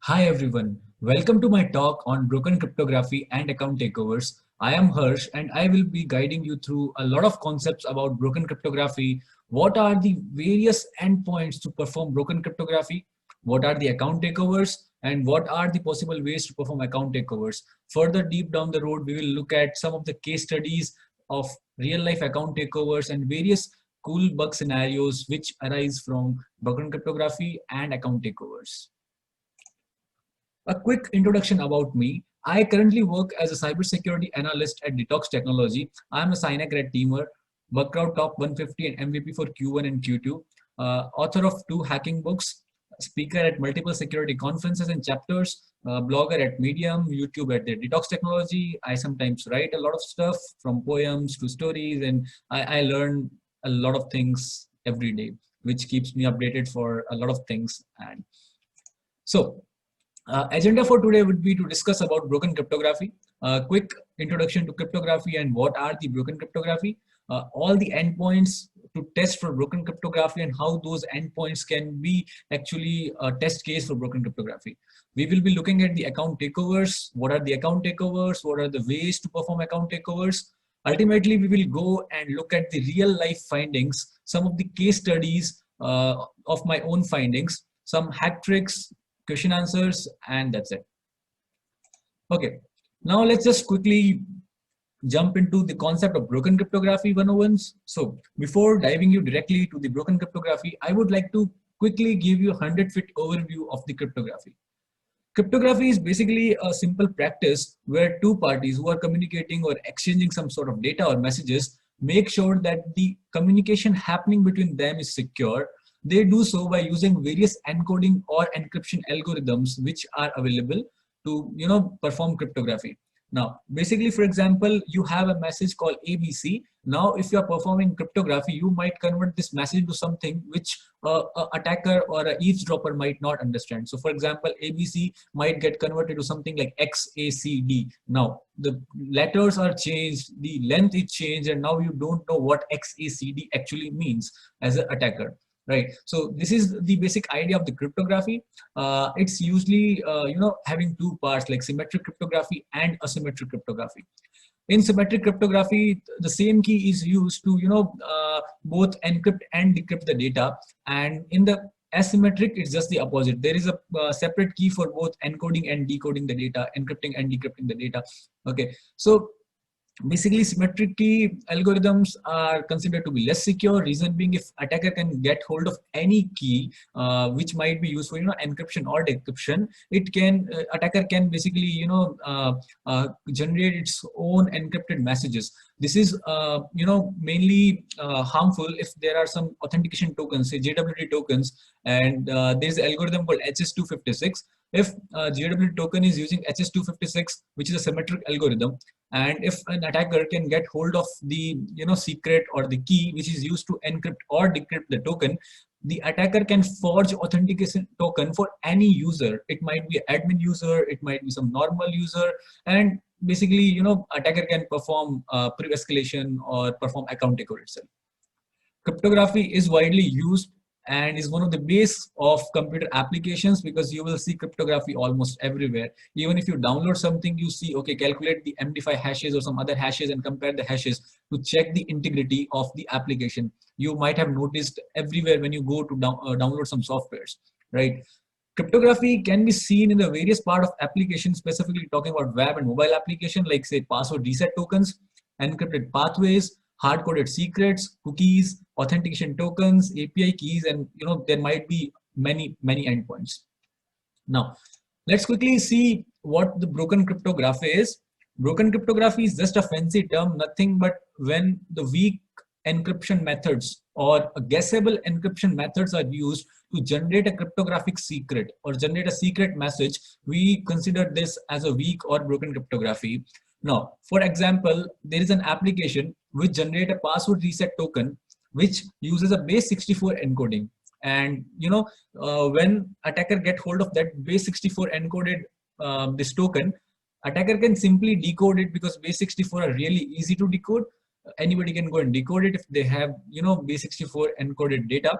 Hi everyone, welcome to my talk on broken cryptography and account takeovers. I am Harsh and I will be guiding you through a lot of concepts about broken cryptography. What are the various endpoints to perform broken cryptography? What are the account takeovers? And what are the possible ways to perform account takeovers? Further deep down the road, we will look at some of the case studies of real life account takeovers and various cool bug scenarios which arise from broken cryptography and account takeovers. A quick introduction about me. I currently work as a cybersecurity analyst at Detox Technology. I'm a Synac Red Teamer, Bugcrowd Top 150 and MVP for Q1 and Q2, author of 2 hacking books, speaker at multiple security conferences and chapters, blogger at Medium, YouTube at the Detox Technology. I sometimes write a lot of stuff from poems to stories, and I learn a lot of things every day, which keeps me updated for a lot of things. And so, agenda for today would be to discuss about broken cryptography, a quick introduction to cryptography and what are the broken cryptography, all the endpoints to test for broken cryptography and how those endpoints can be actually a test case for broken cryptography. We will be looking at the account takeovers. What are the account takeovers? What are the ways to perform account takeovers? Ultimately, we will go and look at the real life findings, some of the case studies of my own findings, some hack tricks, question answers, and that's it. Okay, now let's just quickly jump into the concept of broken cryptography 101s. So before diving you directly to the broken cryptography, I would like to quickly give you a 100-foot overview of the cryptography. Cryptography is basically a simple practice where two parties who are communicating or exchanging some sort of data or messages make sure that the communication happening between them is secure. They do so by using various encoding or encryption algorithms which are available to perform cryptography. Now, basically, for example, you have a message called ABC. Now, if you are performing cryptography, you might convert this message to something which a attacker or a eavesdropper might not understand. So, for example, ABC might get converted to something like XACD. Now, the letters are changed, the length is changed, and now you don't know what XACD actually means as an attacker. Right. So this is the basic idea of the cryptography. It's usually having two parts like symmetric cryptography and asymmetric cryptography. In symmetric cryptography, the same key is used to both encrypt and decrypt the data, and in the asymmetric it's just the opposite. There is a separate key for both encoding and decoding the data, encrypting and decrypting the data. Okay, so basically symmetric key algorithms are considered to be less secure. Reason being, if attacker can get hold of any key which might be used for encryption or decryption, it can attacker can basically generate its own encrypted messages. This is mainly harmful if there are some authentication tokens, say JWT tokens, and there's an algorithm called HS256. If JWT token is using HS256, which is a symmetric algorithm, and if an attacker can get hold of the secret or the key which is used to encrypt or decrypt the token, the attacker can forge authentication token for any user. It might be an admin user, it might be some normal user, and basically attacker can perform pre-escalation or perform account takeover itself. Cryptography is widely used and is one of the base of computer applications because you will see cryptography almost everywhere. Even if you download something, you see, okay, calculate the MD5 hashes or some other hashes and compare the hashes to check the integrity of the application. You might have noticed everywhere when you go to download some softwares, right? Cryptography can be seen in the various part of applications, specifically talking about web and mobile application, like say password reset tokens, encrypted pathways, hard-coded secrets, cookies, authentication tokens, API keys, and there might be many endpoints. Now, let's quickly see what the broken cryptography is. Broken cryptography is just a fancy term, nothing but when the weak encryption methods or guessable encryption methods are used to generate a cryptographic secret or generate a secret message. We consider this as a weak or broken cryptography. Now, for example, there is an application which generate a password reset token which uses a base 64 encoding, and when attacker get hold of that base 64 encoded this token, attacker can simply decode it because base 64 are really easy to decode. Anybody can go and decode it if they have base 64 encoded data.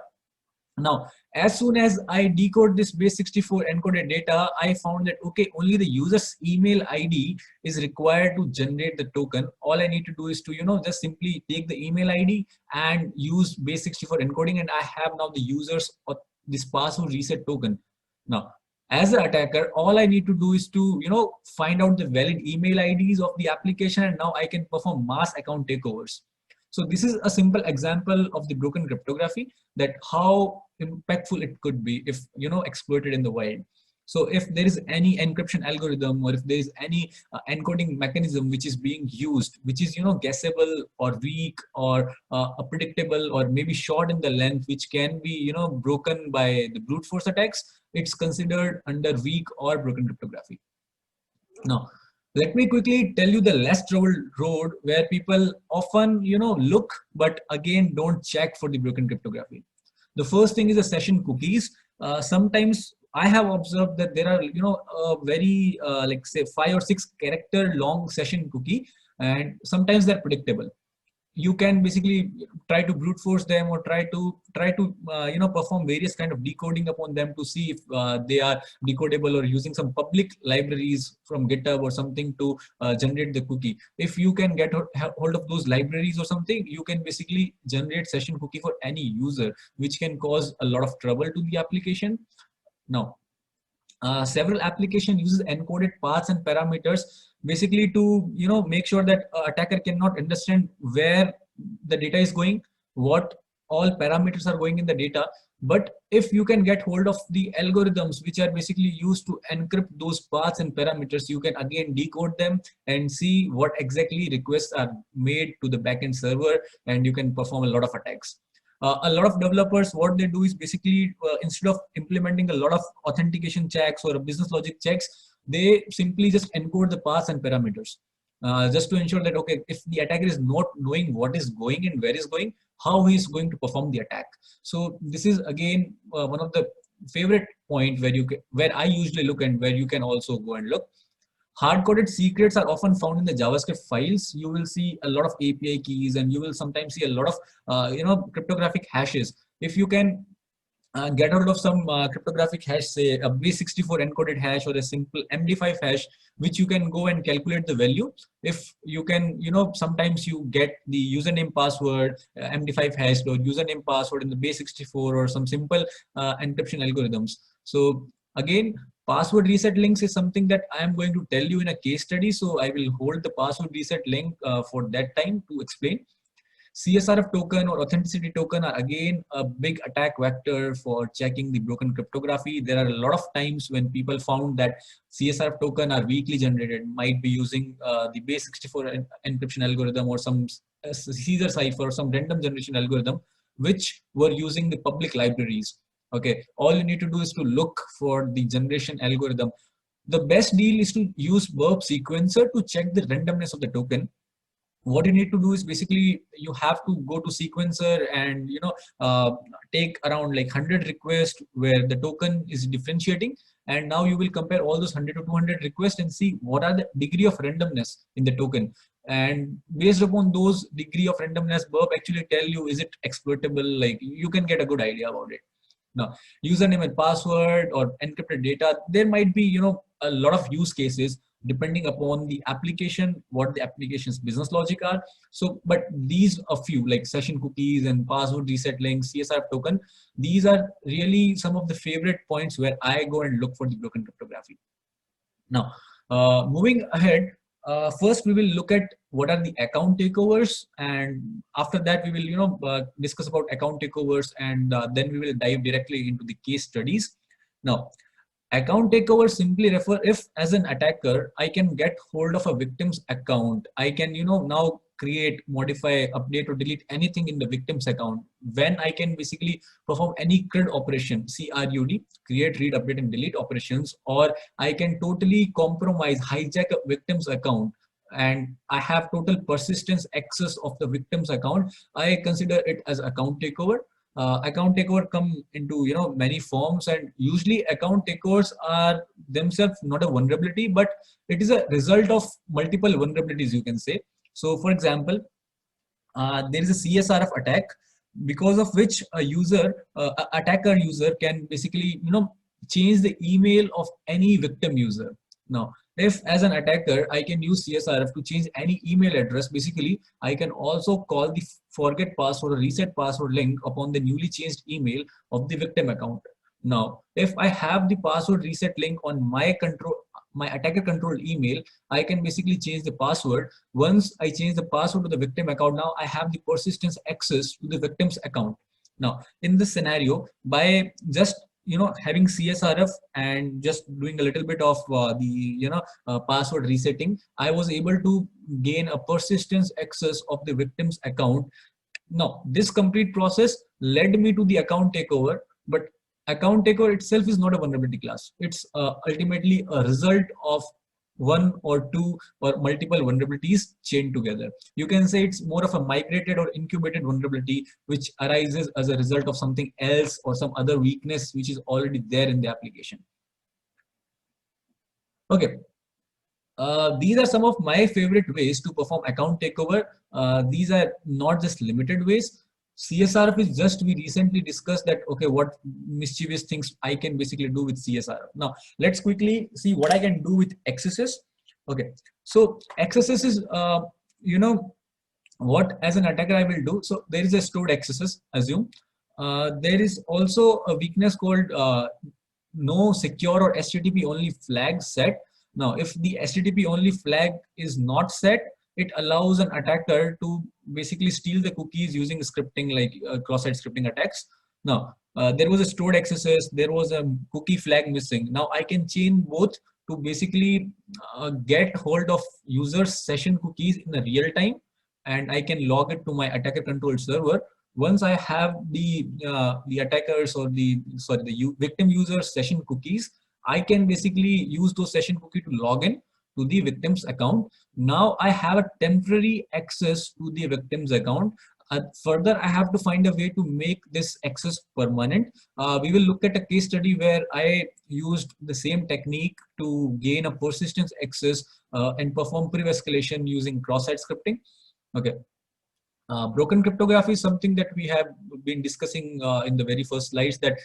Now, as soon as I decode this base64 encoded data, I found that, okay, only the user's email ID is required to generate the token. All I need to do is to, just simply take the email ID and use base64 encoding, and I have now the user's this password reset token. Now, as an attacker, all I need to do is to, find out the valid email IDs of the application, and now I can perform mass account takeovers. So this is a simple example of the broken cryptography, that how impactful it could be if exploited in the wild. So if there is any encryption algorithm, or if there is any encoding mechanism which is being used, which is guessable or weak or predictable or maybe short in the length, which can be broken by the brute force attacks, it's considered under weak or broken cryptography. Now, let me quickly tell you the less traveled road where people often, look, but again, don't check for the broken cryptography. The first thing is the session cookies. Sometimes I have observed that there are, very, like say 5 or 6 character long session cookie, and sometimes they're predictable. You can basically try to brute force them, or try to perform various kind of decoding upon them to see if they are decodable, or using some public libraries from GitHub or something to generate the cookie. If you can get hold of those libraries or something, you can basically generate session cookie for any user, which can cause a lot of trouble to the application. Now, several application uses encoded paths and parameters, basically to make sure that attacker cannot understand where the data is going, what all parameters are going in the data. But if you can get hold of the algorithms which are basically used to encrypt those paths and parameters, you can again decode them and see what exactly requests are made to the backend server, and you can perform a lot of attacks. A lot of developers, what they do is basically, instead of implementing a lot of authentication checks or business logic checks, they simply just encode the paths and parameters, just to ensure that, okay, if the attacker is not knowing what is going and where is going, how he is going to perform the attack. So this is again one of the favorite point where I usually look, and where you can also go and look. Hard-coded secrets are often found in the JavaScript files. You will see a lot of API keys, and you will sometimes see a lot of cryptographic hashes. If you can get hold of some cryptographic hash, say a base64 encoded hash or a simple MD5 hash, which you can go and calculate the value. If you can, sometimes you get the username password, MD5 hash, or username password in the base64, or some simple encryption algorithms. So again, password reset links is something that I am going to tell you in a case study. So I will hold the password reset link for that time to explain. CSRF token or authenticity token are again a big attack vector for checking the broken cryptography. There are a lot of times when people found that CSRF token are weakly generated, might be using the base64 encryption algorithm, or some Caesar cipher, or some random generation algorithm, which were using the public libraries. Okay, all you need to do is to look for the generation algorithm. The best deal is to use burp sequencer to check the randomness of the token. What you need to do is basically you have to go to sequencer and take around like 100 requests where the token is differentiating, and now you will compare all those 100 to 200 requests and see what are the degree of randomness in the token, and based upon those degree of randomness, burp actually tell you is it exploitable. Like, you can get a good idea about it. Now, username and password or encrypted data, there might be a lot of use cases depending upon the application, what the application's business logic are. So, but these a few like session cookies and password reset links, CSRF token, these are really some of the favorite points where I go and look for the broken cryptography. Now, moving ahead, first we will look at what are the account takeovers, and after that we will discuss about account takeovers, and then we will dive directly into the case studies. Now, account takeover simply refer if, as an attacker, I can get hold of a victim's account. I can now create, modify, update, or delete anything in the victim's account. When I can basically perform any CRUD operation, CRUD, create, read, update, and delete operations, or I can totally compromise, hijack a victim's account, and I have total persistence access of the victim's account. I consider it as account takeover. Account takeover come into many forms, and usually account takeovers are themselves not a vulnerability, but it is a result of multiple vulnerabilities, you can say. So for example, there is a CSRF attack because of which a attacker user can basically, change the email of any victim user. Now, if as an attacker, I can use CSRF to change any email address, basically, I can also call the forget password or reset password link upon the newly changed email of the victim account. Now, if I have the password reset link on my attacker controlled email, I can basically change the password. Once I change the password to the victim account, now I have the persistence access to the victim's account. Now, in this scenario, by just having CSRF and just doing a little bit of password resetting, I was able to gain a persistence access of the victim's account. Now, this complete process led me to the account takeover, but account takeover itself is not a vulnerability class. It's ultimately a result of one or two or multiple vulnerabilities chained together. You can say it's more of a migrated or incubated vulnerability, which arises as a result of something else or some other weakness which is already there in the application. Okay. These are some of my favorite ways to perform account takeover. These are not just limited ways. CSRF is just, we recently discussed that, okay, what mischievous things I can basically do with CSRF. Now, let's quickly see what I can do with XSS. Okay, so XSS is, what as an attacker I will do. So there is a stored XSS, assume. There is also a weakness called no secure or HTTP only flag set. Now, if the HTTP only flag is not set, it allows an attacker to basically steal the cookies using scripting like cross-site scripting attacks. Now, there was a stored XSS, there was a cookie flag missing. Now, I can chain both to basically get hold of users' session cookies in the real time, and I can log it to my attacker controlled server. Once I have the attackers or the victim user's session cookies, I can basically use those session cookies to log in to the victim's account. Now I have a temporary access to the victim's account. Further, I have to find a way to make this access permanent. We will look at a case study where I used the same technique to gain a persistence access and perform pre-escalation using cross-site scripting. Okay. Broken cryptography is something that we have been discussing in the very first slides, that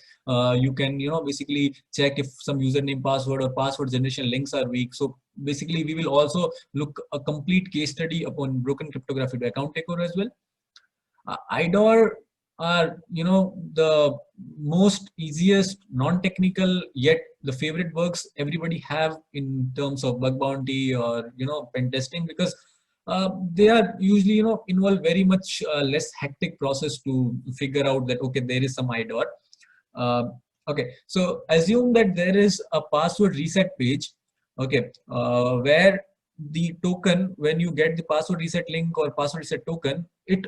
you can basically check if some username, password or password generation links are weak. So basically we will also look a complete case study upon broken cryptography to account takeover as well. IDOR are the most easiest non-technical yet the favorite bugs everybody have in terms of bug bounty or pen testing, because they are usually involve very much less hectic process to figure out that okay, there is some IDOR. Okay, so assume that there is a password reset page, okay, where the token, when you get the password reset link or password reset token, it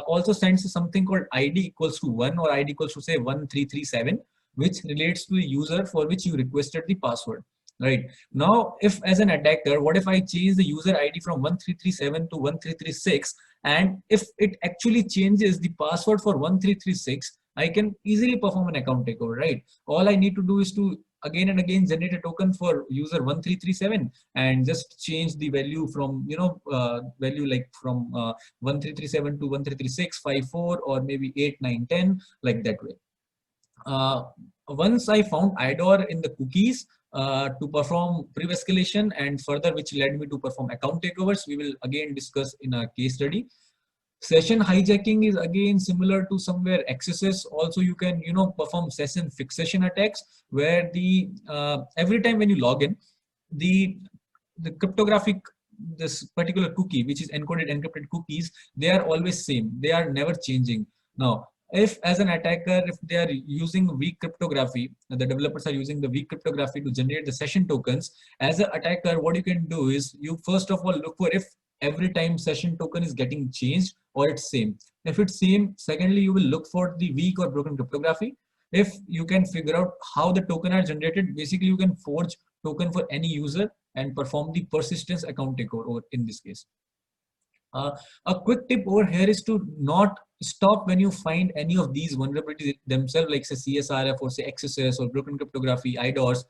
also sends something called ID equals to 1 or ID equals to say 1337, which relates to the user for which you requested the password. Right now, if as an attacker, what if I change the user ID from 1337 to 1336, and if it actually changes the password for 1336, I can easily perform an account takeover, right? All I need to do is to again and again generate a token for user 1337 and just change the value from value like from 1337 to 1336, 54, or maybe 8, 9, 10, like that way. Once I found IDOR in the cookies to perform pre-escalation and further, which led me to perform account takeovers, we will again discuss in a case study. Session hijacking is again similar to somewhere XSS. Also, you can perform session fixation attacks where the every time when you log in, the cryptographic, this particular cookie, which is encoded encrypted cookies, they are always same. They are never changing. Now, if as an attacker, if they are using weak cryptography, the developers are using the weak cryptography to generate the session tokens, as an attacker, what you can do is you first of all look for if every time session token is getting changed or it's same. If it's same, secondly, you will look for the weak or broken cryptography. If you can figure out how the token are generated, basically you can forge token for any user and perform the persistence account takeover in this case. A quick tip over here is to not stop when you find any of these vulnerabilities themselves, like say CSRF or say XSS or broken cryptography, IDORs.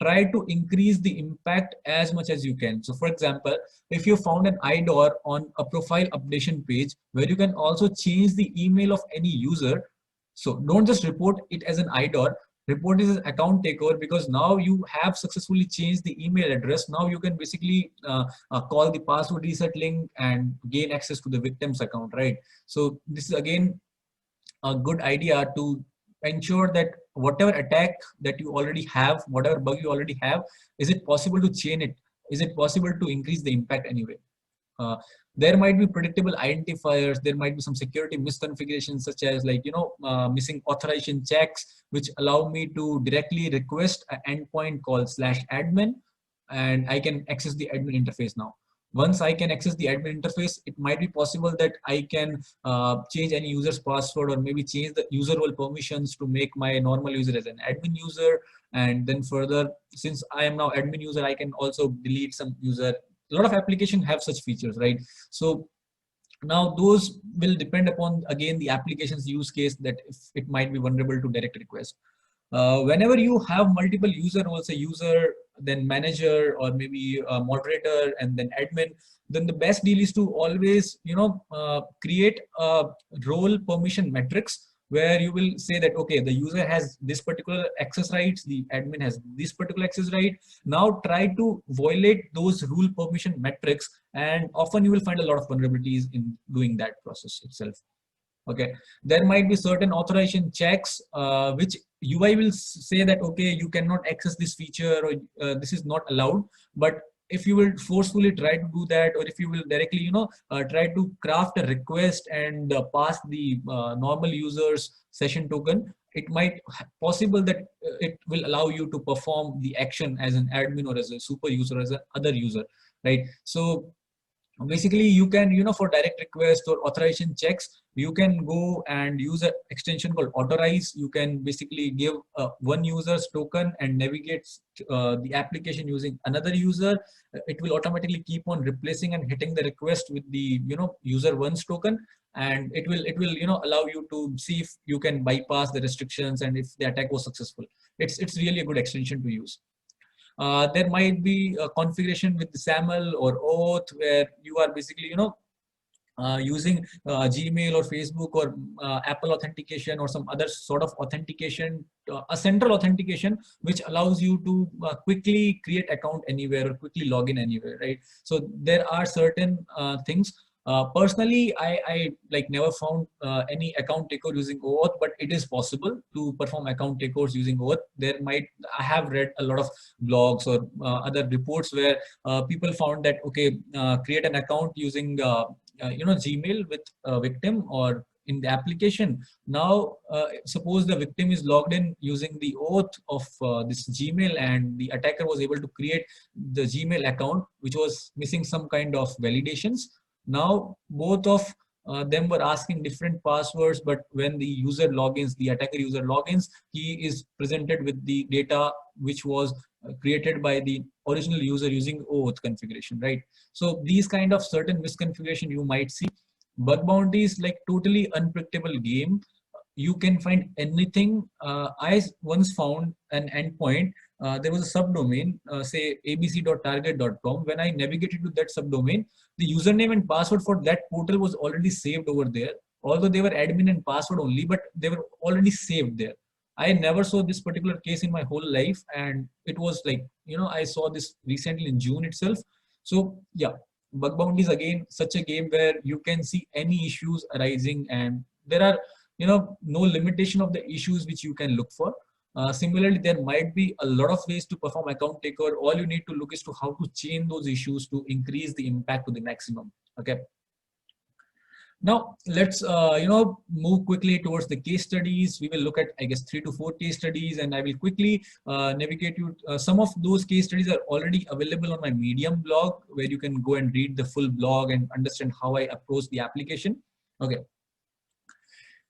try to increase the impact as much as you can. So for example, if you found an IDOR on a profile updation page where you can also change the email of any user, so don't just report it as an IDOR, report it as account takeover, because now you have successfully changed the email address. Now you can basically call the password reset link and gain access to the victim's account, right? So this is again a good idea to ensure that whatever attack that you already have, whatever bug you already have, is it possible to chain it? Is it possible to increase the impact anyway? Uh, there might be predictable identifiers. There might be some security misconfigurations, such as like, missing authorization checks, which allow me to directly request an endpoint called /admin, and I can access the admin interface now. Once I can access the admin interface, it might be possible that I can change any user's password, or maybe change the user role permissions to make my normal user as an admin user. And then further, since I am now admin user, I can also delete some user. A lot of applications have such features, right? So now those will depend upon, again, the application's use case, that if it might be vulnerable to direct request. Whenever you have multiple user roles, a user, then manager, or maybe a moderator, and then admin, then the best deal is to always, create a role permission matrix, where you will say that, okay, the user has this particular access rights, the admin has this particular access right. Now try to violate those rule permission metrics, and often you will find a lot of vulnerabilities in doing that process itself. Okay, there might be certain authorization checks which UI will say that, okay, you cannot access this feature, or this is not allowed. But if you will forcefully try to do that, or if you will directly, try to craft a request and pass the normal users session token, it might possible that it will allow you to perform the action as an admin, or as a super user, as a other user, right? So basically you can, for direct request or authorization checks, you can go and use an extension called authorize. You can basically give one user's token and navigate the application using another user. It will automatically keep on replacing and hitting the request with the, user one's token, and it will allow you to see if you can bypass the restrictions and if the attack was successful. It's really a good extension to use. There might be a configuration with SAML or OAuth, where you are basically, using Gmail or Facebook or Apple authentication, or some other sort of authentication, a central authentication, which allows you to quickly create account anywhere or quickly log in anywhere, right? So there are certain things. Personally, I like never found any account takeover using OAuth, but it is possible to perform account takeovers using OAuth. I have read a lot of blogs or other reports where people found that, okay, create an account using Gmail with a victim, or in the application. Now suppose the victim is logged in using the OAuth of this Gmail, and the attacker was able to create the Gmail account which was missing some kind of validations. Now both of them were asking different passwords, but when the user logins, the attacker user logins, he is presented with the data which was created by the original user using OAuth configuration, right? So these kind of certain misconfiguration you might see. Bug bounty is like totally unpredictable game. You can find anything. I once found an endpoint. There was a subdomain, say abc.target.com. When I navigated to that subdomain, the username and password for that portal was already saved over there. Although they were admin and password only, but they were already saved there. I never saw this particular case in my whole life, and it was like, I saw this recently in June itself. So yeah, bug bounty is again such a game where you can see any issues arising, and there are, no limitation of the issues which you can look for. Similarly, there might be a lot of ways to perform account takeover. All you need to look is to how to chain those issues to increase the impact to the maximum. Okay. Now let's move quickly towards the case studies. We will look at, I guess, 3 to 4 case studies, and I will quickly navigate you. Some of those case studies are already available on my Medium blog, where you can go and read the full blog and understand how I approach the application. Okay.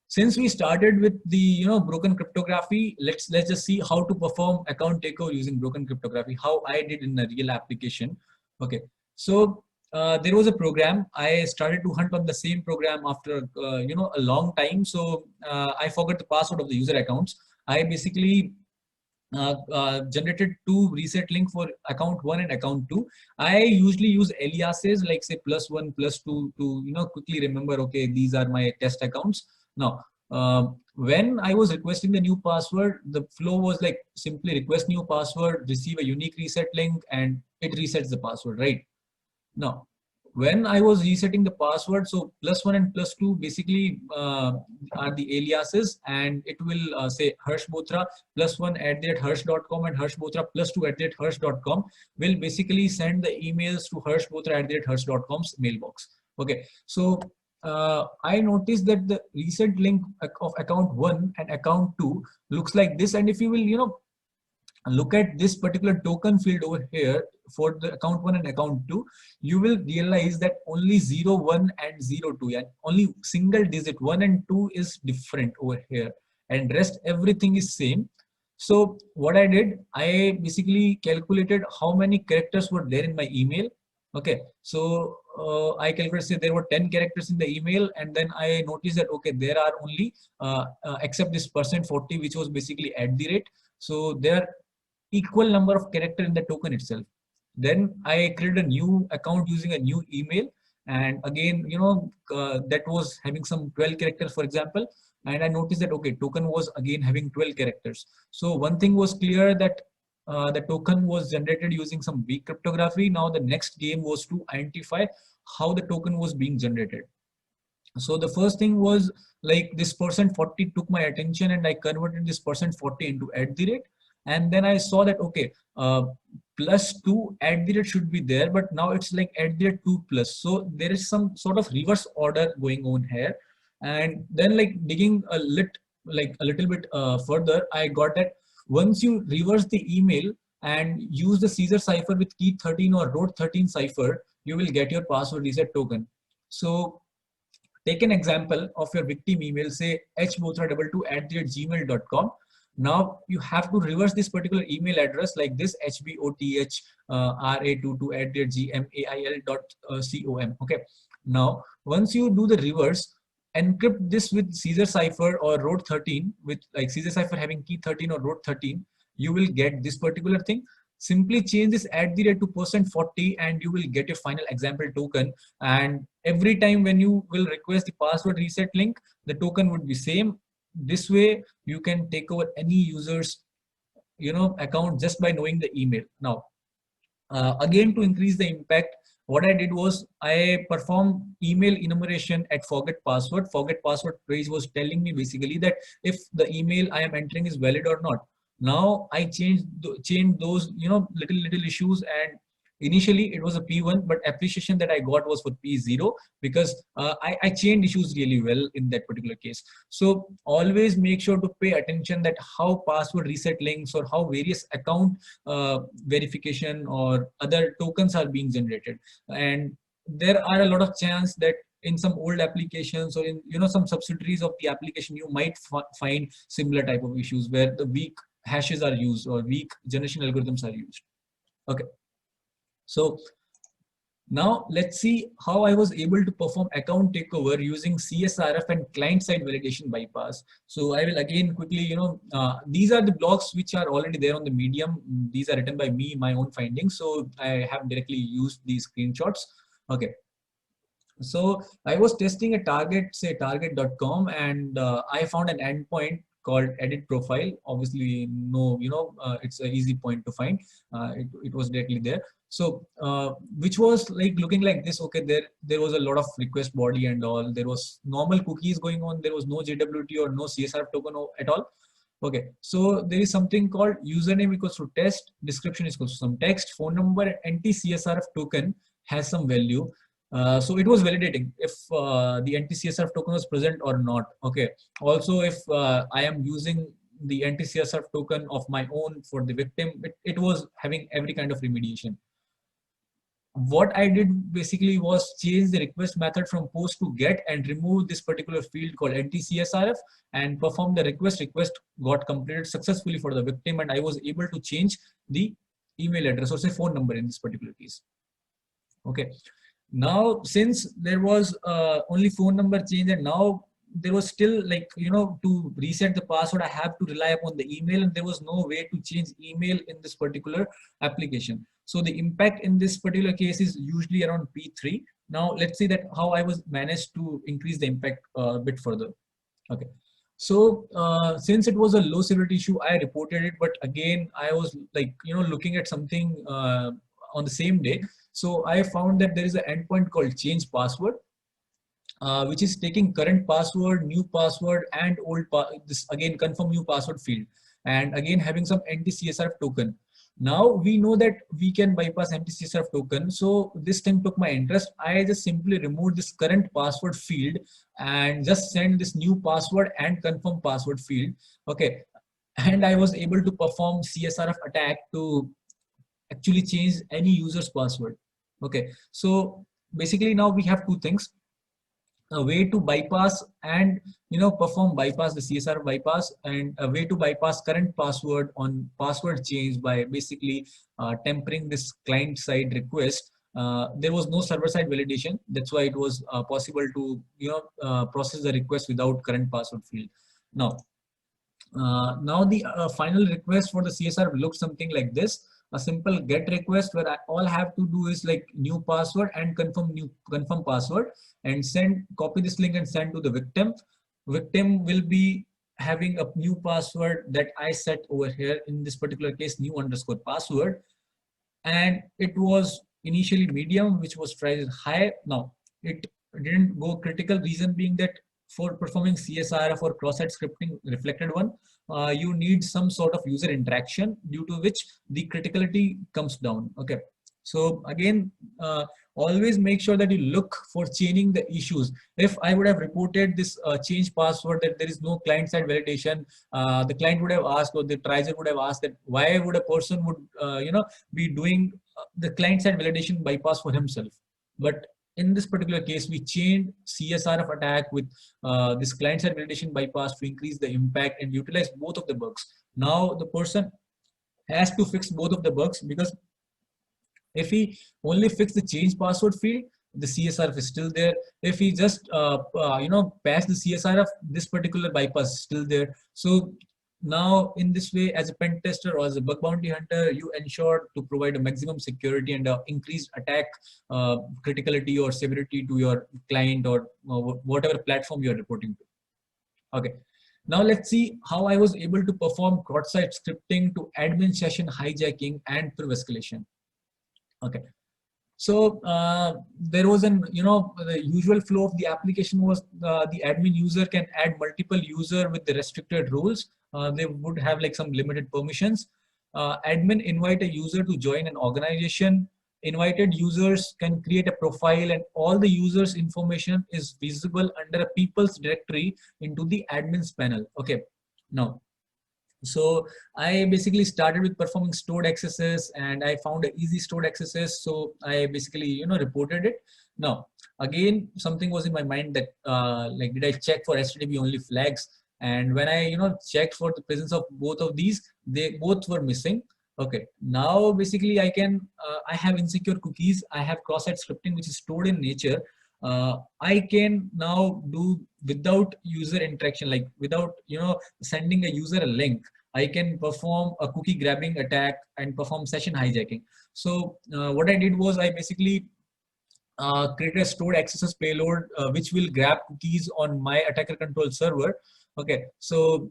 Since we started with the broken cryptography, let's just see how to perform account takeover using broken cryptography, how I did in a real application. Okay, so there was a program. I started to hunt on the same program after a long time. So I forgot the password of the user accounts. I basically generated two reset link for account 1 and account 2. I usually use aliases like say +1 +2 to quickly remember, okay, these are my test accounts. Now when I was requesting the new password, the flow was like simply request new password, receive a unique reset link, and it resets the password, right? Now, when I was resetting the password, so +1 and +2 basically are the aliases, and it will say Harsh Bothra +1 @harsh.com and Harsh Bothra +2 @harsh.com will basically send the emails to Harsh Bothra @harsh.com's mailbox. Okay, so I noticed that the reset link of account 1 and account 2 looks like this, and if you will, look at this particular token field over here for the account 1 and account 2, you will realize that only 0, 1 and 0, 2, and only single digit 1 and 2 is different over here, and rest everything is same. So what I did, I basically calculated how many characters were there in my email. Okay, so I calculated, say there were 10 characters in the email, and then I noticed that okay, there are only except this %40, which was basically at the rate, so there are equal number of character in the token itself. Then I created a new account using a new email, and again, that was having some 12 characters, for example, and I noticed that okay, token was again having 12 characters. So one thing was clear, that the token was generated using some weak cryptography. Now the next game was to identify how the token was being generated. So the first thing was like this %40 took my attention, and I converted this %40 into at the rate. And then I saw that, okay, +2 at the rate should be there, but now it's like at the rate 2 plus. So there is some sort of reverse order going on here. And then like digging a little bit further, I got that once you reverse the email and use the Caesar cipher with key 13 or road 13 cipher, you will get your password reset token. So take an example of your victim email, say hbothra22@gmail.com. Now you have to reverse this particular email address like this, hbothra22@gmail.com. Okay. Now, once you do the reverse, encrypt this with Caesar cipher or road 13, with like Caesar cipher having key 13 or road 13, you will get this particular thing. Simply change this at the rate to %40 and you will get your final example token. And every time when you will request the password reset link, the token would be same. This way you can take over any user's account just by knowing the email. Now again, to increase the impact, what I did was I performed email enumeration at forget password. Forget password page was telling me basically that if the email I am entering is valid or not. Now I changed those little issues, and initially it was a P1, but appreciation that I got was for P0 because I changed issues really well in that particular case. So always make sure to pay attention that how password reset links or how various account verification or other tokens are being generated. And there are a lot of chance that in some old applications or in some subsidiaries of the application, you might find similar type of issues where the weak hashes are used or weak generation algorithms are used. Okay. So now let's see how I was able to perform account takeover using CSRF and client-side validation bypass. So I will again quickly, these are the blogs which are already there on the Medium. These are written by me, my own findings. So I have directly used these screenshots. Okay. So I was testing a target, say target.com, and I found an endpoint called edit profile. Obviously, no, it's an easy point to find. It was directly there. So which was like looking like this. Okay, there was a lot of request body and all. There was normal cookies going on. There was no JWT or no CSRF token at all. Okay, so there is something called username equals to test, description is equals to some text, phone number, NT-CSRF token has some value. So it was validating if the NT-CSRF token was present or not. Okay. Also, if I am using the NT-CSRF token of my own for the victim, it was having every kind of remediation. What I did basically was change the request method from post to get and remove this particular field called NT-CSRF and perform the request. Request got completed successfully for the victim, and I was able to change the email address or say phone number in this particular case. Okay. Now, since there was only phone number change, and now there was still like, to reset the password, I have to rely upon the email, and there was no way to change email in this particular application. So the impact in this particular case is usually around P3. Now let's see that how I was managed to increase the impact a bit further. Okay. So since it was a low severity issue, I reported it, but again, I was like, looking at something on the same day. So I found that there is an endpoint called change password, which is taking current password, new password, and this again confirm new password field, and again having some anti-CSRF token. Now we know that we can bypass anti-CSRF token. So this thing took my interest. I just simply removed this current password field and just send this new password and confirm password field. Okay. And I was able to perform CSRF attack to actually change any user's password. Okay. So basically now we have two things: a way to bypass and perform bypass, the CSR bypass, and a way to bypass current password on password change by basically tempering this client side request. There was no server side validation. That's why it was possible to process the request without current password field. Now the final request for the CSR will look something like this: a simple get request where I all have to do is like new password and confirm password, and copy this link and send to the victim. Victim will be having a new password that I set over here, in this particular case new underscore password, and it was initially medium, which was tried high. Now it didn't go critical, reason being that for performing CSR for cross-site scripting reflected one, you need some sort of user interaction, due to which the criticality comes down. Okay. So again, always make sure that you look for changing the issues. If I would have reported this change password that there is no client-side validation, the client would have asked, or the tricer would have asked, that why would a person would be doing the client-side validation bypass for himself. But in this particular case, we changed CSRF attack with this client-side validation bypass to increase the impact and utilize both of the bugs. Now the person has to fix both of the bugs, because if he only fix the change password field, the CSRF is still there. If he just pass the CSRF, this particular bypass is still there. So now in this way, as a pen tester or as a bug bounty hunter, you ensure to provide a maximum security and increased attack criticality or severity to your client or whatever platform you're reporting to. Okay. Now let's see how I was able to perform cross-site scripting to admin session hijacking and priv escalation. Okay. So there was the usual flow of the application was the admin user can add multiple user with the restricted roles. They would have like some limited permissions. Admin invite a user to join an organization. Invited users can create a profile, and all the users information is visible under a people's directory into the admins panel. Okay. Now, so I basically started with performing stored accesses, and I found an easy stored accesses. So I basically, reported it. Now, again, something was in my mind that like, did I check for HTTP only flags? And when I, checked for the presence of both of these, they both were missing. Okay. Now, basically I can, I have insecure cookies. I have cross-site scripting, which is stored in nature. I can now do without user interaction, like without sending a user a link. I can perform a cookie grabbing attack and perform session hijacking. So what I did was I basically created a stored accesses payload which will grab cookies on my attacker control server. Okay, so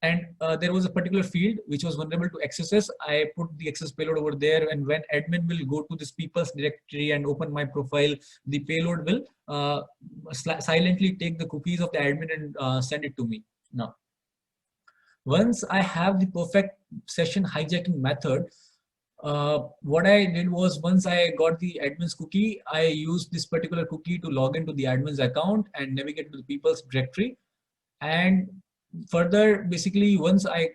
and there was a particular field which was vulnerable to accesses. I put the access payload over there, and when admin will go to this people's directory and open my profile, the payload will silently take the cookies of the admin and send it to me. Now, once I have the perfect session hijacking method, what I did was, once I got the admin's cookie, I used this particular cookie to log into the admin's account and navigate to the people's directory. And further, basically, once I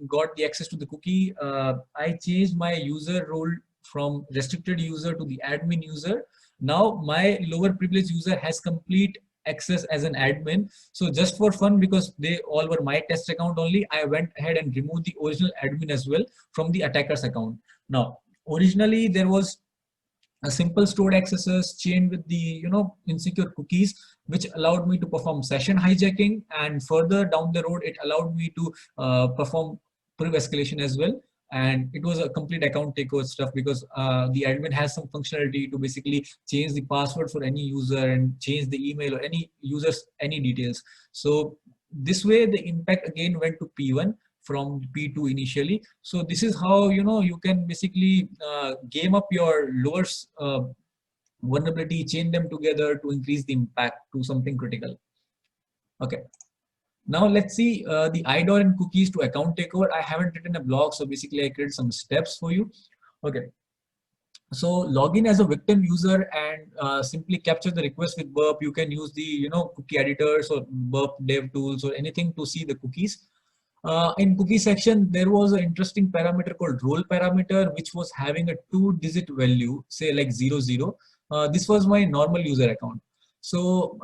got the access to the cookie, I changed my user role from restricted user to the admin user. Now my lower privileged user has complete access as an admin. So just for fun, because they all were my test account only, I went ahead and removed the original admin as well from the attacker's account. Now, originally there was a simple stored accesses chained with the insecure cookies, which allowed me to perform session hijacking, and further down the road it allowed me to perform priv escalation as well. And it was a complete account takeover stuff, because the admin has some functionality to basically change the password for any user and change the email or any users any details. So this way the impact again went to P1 from P2 initially. So this is how you can basically game up your lower vulnerability, chain them together to increase the impact to something critical. Okay. Now let's see the IDOR and cookies to account takeover. I haven't written a blog, so basically I created some steps for you. Okay. So log in as a victim user and simply capture the request with burp. You can use the cookie editors or burp dev tools or anything to see the cookies. In cookie section, there was an interesting parameter called role parameter, which was having a 2-digit value, say like 00. This was my normal user account. So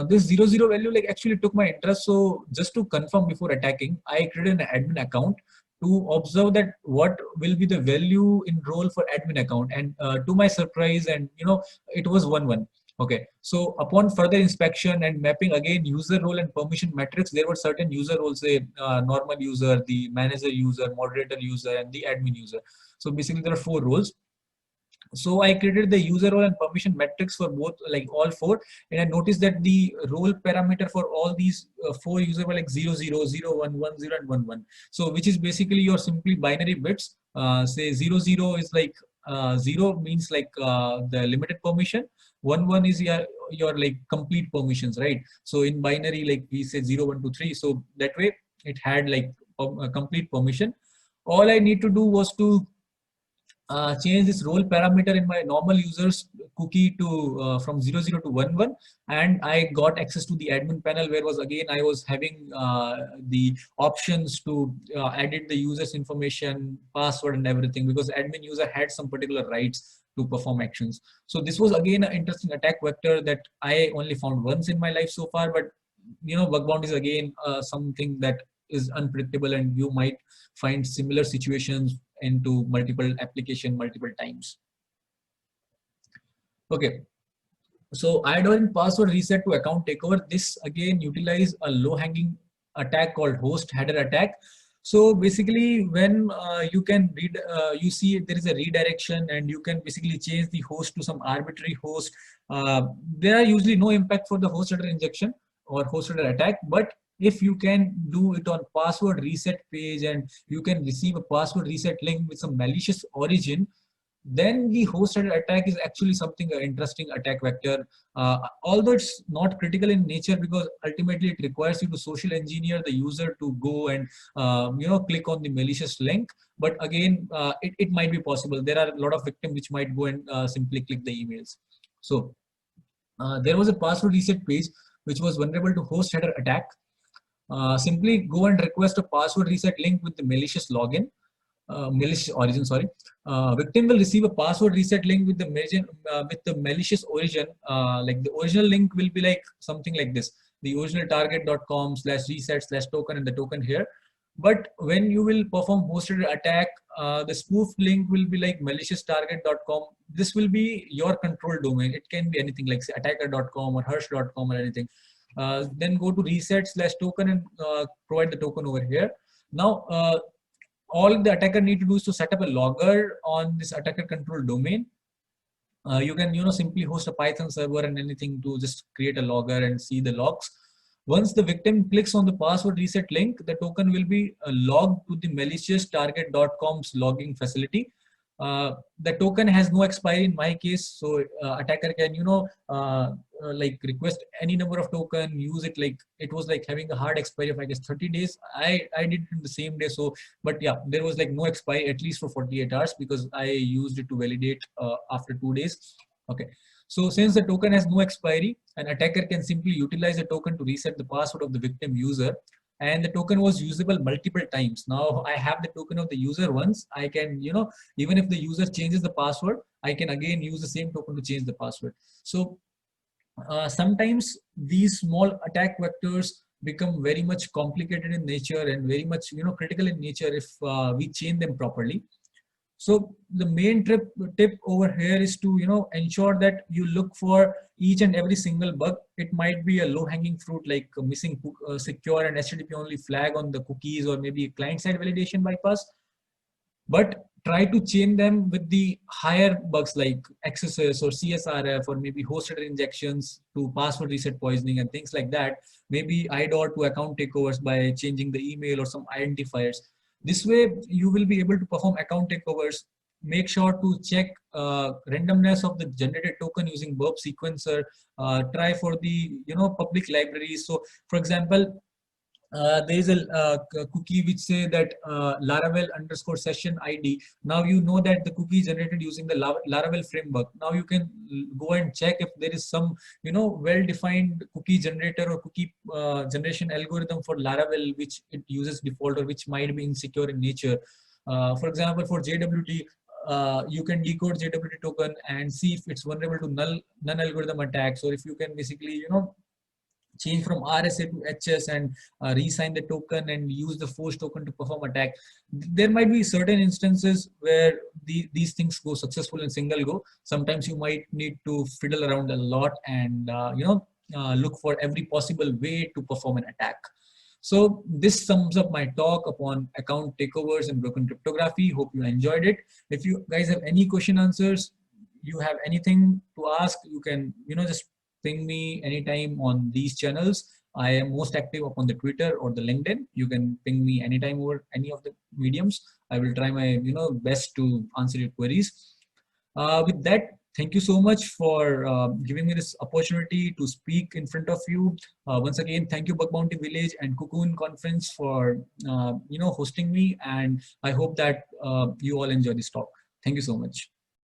this 00 value like actually took my interest. So just to confirm before attacking, I created an admin account to observe that what will be the value in role for admin account. And to my surprise, and it was 11. Okay, so upon further inspection and mapping again user role and permission metrics, there were certain user roles, say normal user, the manager user, moderator user, and the admin user. So basically there are 4 roles. So I created the user role and permission metrics for both, like all 4, and I noticed that the role parameter for all these 4 users were like 00, 01, 10, and 11. So which is basically your simply binary bits. Say 00 is like 0 means like the limited permission. 11 is your like complete permissions, right? So in binary, like we say 0, 1, 2, 3. So that way it had like complete permission. All I need to do was to change this role parameter in my normal users cookie to from 00 to 11, and I got access to the admin panel, where was again I was having the options to edit the user's information, password, and everything, because admin user had some particular rights to perform actions. So this was again an interesting attack vector that I only found once in my life so far. But bug bounty is again something that is unpredictable, and you might find similar situations into multiple application multiple times. Okay, so IDOR and password reset to account takeover. This again utilize a low-hanging attack called host header attack. So basically, when you can read, you see there is a redirection, and you can basically change the host to some arbitrary host. There are usually no impact for the host header injection or host header attack, but if you can do it on password reset page and you can receive a password reset link with some malicious origin, then the host header attack is actually something interesting attack vector. Although it's not critical in nature, because ultimately it requires you to social engineer the user to go and click on the malicious link. But again, it might be possible. There are a lot of victims which might go and simply click the emails. So there was a password reset page which was vulnerable to host header attack. Simply go and request a password reset link with the malicious login, malicious origin. Sorry, victim will receive a password reset link with the malicious origin. Like the original link will be like something like this: the original target.com/reset/token and the token here. But when you will perform hosted attack, the spoof link will be like malicious target.com. This will be your control domain. It can be anything like say attacker.com or Hirsch.com or anything. Then go to reset/token and provide the token over here. Now, all the attacker need to do is to set up a logger on this attacker control domain. You can simply host a Python server and anything to just create a logger and see the logs. Once the victim clicks on the password reset link, the token will be logged to the malicious target.com's logging facility. The token has no expiry in my case, so attacker can like request any number of token, use it. Like it was like having a hard expiry of I guess 30 days. I did it in the same day. So but yeah, there was like no expiry at least for 48 hours, because I used it to validate after 2 days. Okay, so since the token has no expiry, an attacker can simply utilize the token to reset the password of the victim user, and the token was usable multiple times. Now I have the token of the user once. I can even if the user changes the password, I can again use the same token to change the password. So sometimes these small attack vectors become very much complicated in nature and very much critical in nature if we chain them properly. So the main tip over here is to, ensure that you look for each and every single bug. It might be a low hanging fruit like missing secure and HTTP only flag on the cookies, or maybe client side validation bypass, but try to chain them with the higher bugs like XSS or CSRF, or maybe host header injections to password reset poisoning and things like that. Maybe IDOR to account takeovers by changing the email or some identifiers. This way you will be able to perform account takeovers. Make sure to check randomness of the generated token using burp sequencer. Try for the public libraries. So for example, there is a cookie which say that Laravel underscore session ID. Now you know that the cookie is generated using the Laravel framework. Now you can go and check if there is some well-defined cookie generator or cookie generation algorithm for Laravel which it uses default, or which might be insecure in nature. For example, for JWT, you can decode JWT token and see if it's vulnerable to null algorithm attacks, or if you can basically change from RSA to HS and resign the token and use the force token to perform attack. There might be certain instances where these things go successful in single go. Sometimes you might need to fiddle around a lot and look for every possible way to perform an attack. So this sums up my talk upon account takeovers and broken cryptography. Hope you enjoyed it. If you guys have any question answers, you have anything to ask, you can just ping me anytime on these channels. I am most active upon the Twitter or the LinkedIn. You can ping me anytime over any of the mediums. I will try my best to answer your queries. With that, thank you so much for giving me this opportunity to speak in front of you. Once again, thank you Bug Bounty Village and Cocoon Conference for hosting me, and I hope that you all enjoy this talk. Thank you so much.